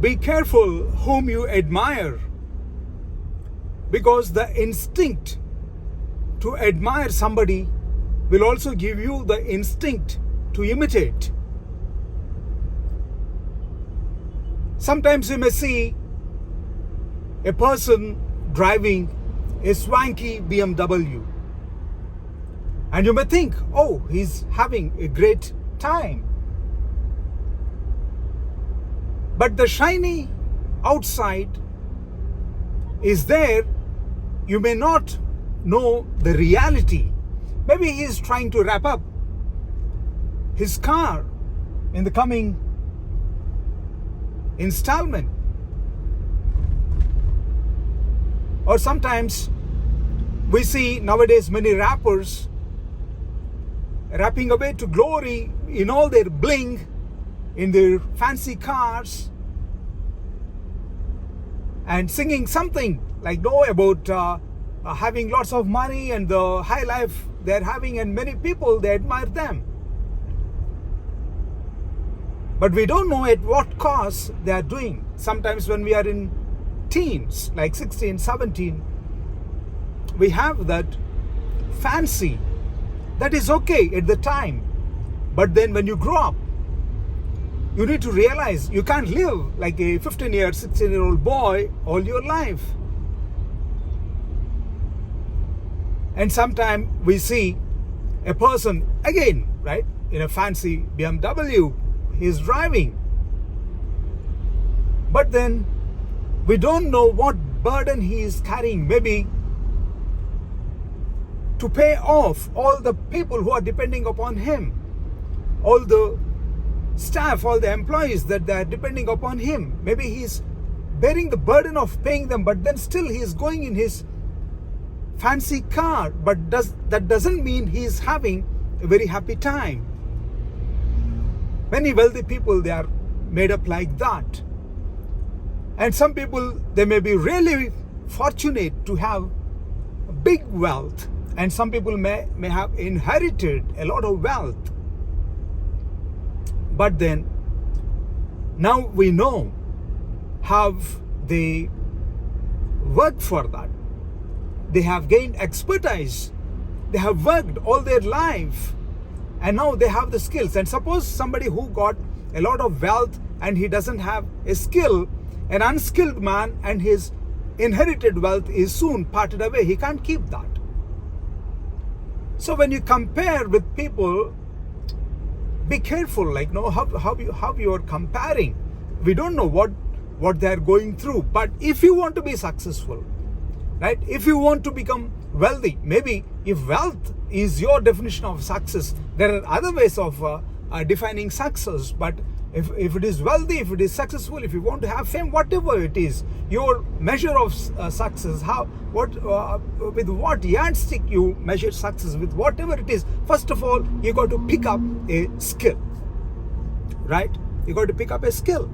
Be careful whom you admire, because the instinct to admire somebody will also give you the instinct to imitate. Sometimes you may see a person driving a swanky BMW, and you may think, oh, he's having a great time. But the shiny outside is there. You may not know the reality. Maybe he is trying to wrap up his car in the coming installment. Or sometimes we see nowadays many rappers rapping away to glory in all their bling, in their fancy cars, and singing something like about having lots of money and the high life they're having, and many people, they admire them. But we don't know at what cost they are doing. Sometimes when we are in teens, like 16, 17, we have that fancy. That is okay at the time. But then when you grow up, you need to realize you can't live like a 15-year, 16-year-old boy all your life. And sometimes we see a person, again, right, in a fancy BMW, he's driving. But then we don't know what burden he is carrying, maybe to pay off all the people who are depending upon him, all the staff, all the employees that they are depending upon him. Maybe he's bearing the burden of paying them, but then still he is going in his fancy car. But that doesn't mean he is having a very happy time. Many wealthy people, they are made up like that. And some people, they may be really fortunate to have big wealth, and some people may have inherited a lot of wealth. But then, now we know how they worked for that. They have gained expertise. They have worked all their life, and now they have the skills. And suppose somebody who got a lot of wealth and he doesn't have a skill, an unskilled man, and his inherited wealth is soon parted away. He can't keep that. So when you compare with people, be careful, like how you are comparing. We don't know what they are going through. But if you want to be successful, right? If you want to become wealthy, maybe if wealth is your definition of success, there are other ways of defining success. But if it is wealthy, if it is successful, if you want to have fame, whatever it is, your measure of success, with what yardstick you measure success, with whatever it is, first of all, you got to pick up a skill, right? You got to pick up a skill.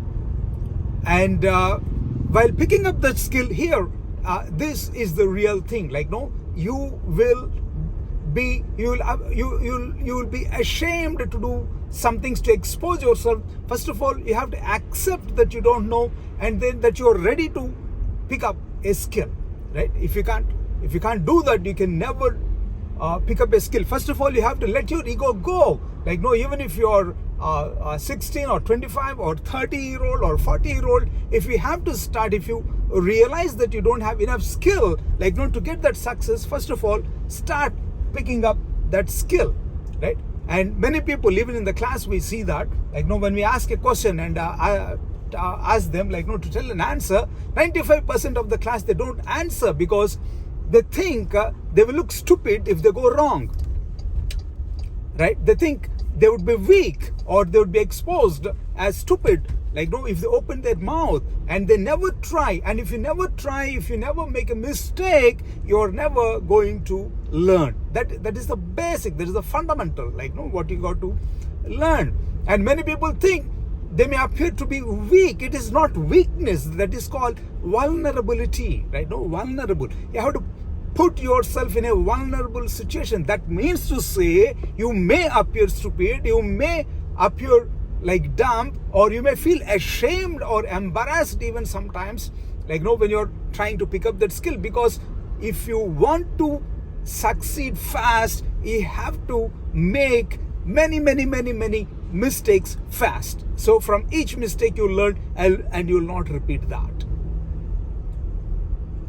And while picking up that skill here, this is the real thing. Like, you will be ashamed to do some things to expose yourself. First of all, you have to accept that you don't know, and then that you are ready to pick up a skill, right? If you can't do that, you can never pick up a skill. First of all, you have to let your ego go. Like, even if you are 16 or 25 or 30-year-old or 40-year-old, if you have to start, if you realize that you don't have enough skill, to get that success, first of all, start picking up that skill, right? And many people, even in the class, we see that, when we ask a question and I ask them, to tell an answer, 95% of the class, they don't answer because they think they will look stupid if they go wrong, right? They think they would be weak, or they would be exposed as stupid, if they open their mouth, and they never try. And if you never try, if you never make a mistake, you're never going to learn. That is the basic, that is the fundamental, what you got to learn. And many people think they may appear to be weak. It is not weakness. That is called vulnerability, right? Vulnerable. You have to put yourself in a vulnerable situation. That means to say, you may appear stupid, you may appear like dumb, or you may feel ashamed or embarrassed even sometimes, like when you're trying to pick up that skill. Because if you want to succeed fast, you have to make many mistakes fast. So from each mistake you learn, and you will not repeat that.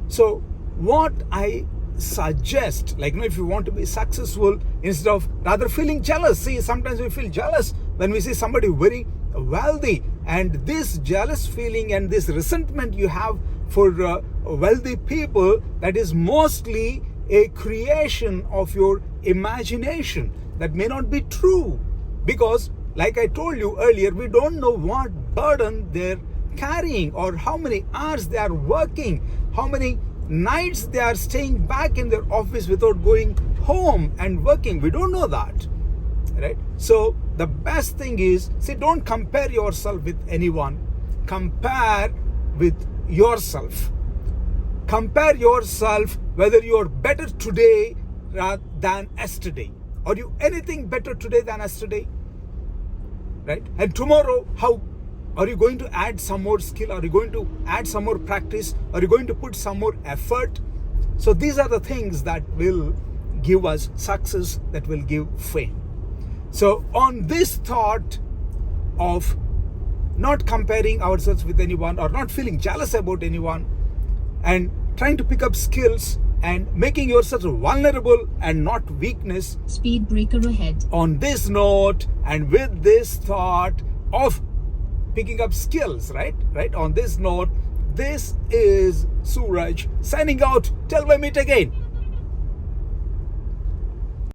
So what I suggest, if you want to be successful, instead of rather feeling jealous, see, sometimes we feel jealous when we see somebody very wealthy, and this jealous feeling and this resentment you have for wealthy people, that is mostly a creation of your imagination. That may not be true, because like I told you earlier, we don't know what burden they're carrying, or how many hours they are working, how many nights they are staying back in their office without going home and working. We don't know that, right? So the best thing is, see, don't compare yourself with anyone. Compare with yourself. Compare yourself whether you're better today than yesterday. Are you anything better today than yesterday? Right? And tomorrow, how are you going to add some more skill? Are you going to add some more practice? Are you going to put some more effort? So these are the things that will give us success, that will give fame. So on this thought of not comparing ourselves with anyone, or not feeling jealous about anyone, and trying to pick up skills and making yourself vulnerable and not weakness. Speed breaker ahead. On this note, and with this thought of picking up skills, right? On this note, this is Suraj signing out. Till we meet again.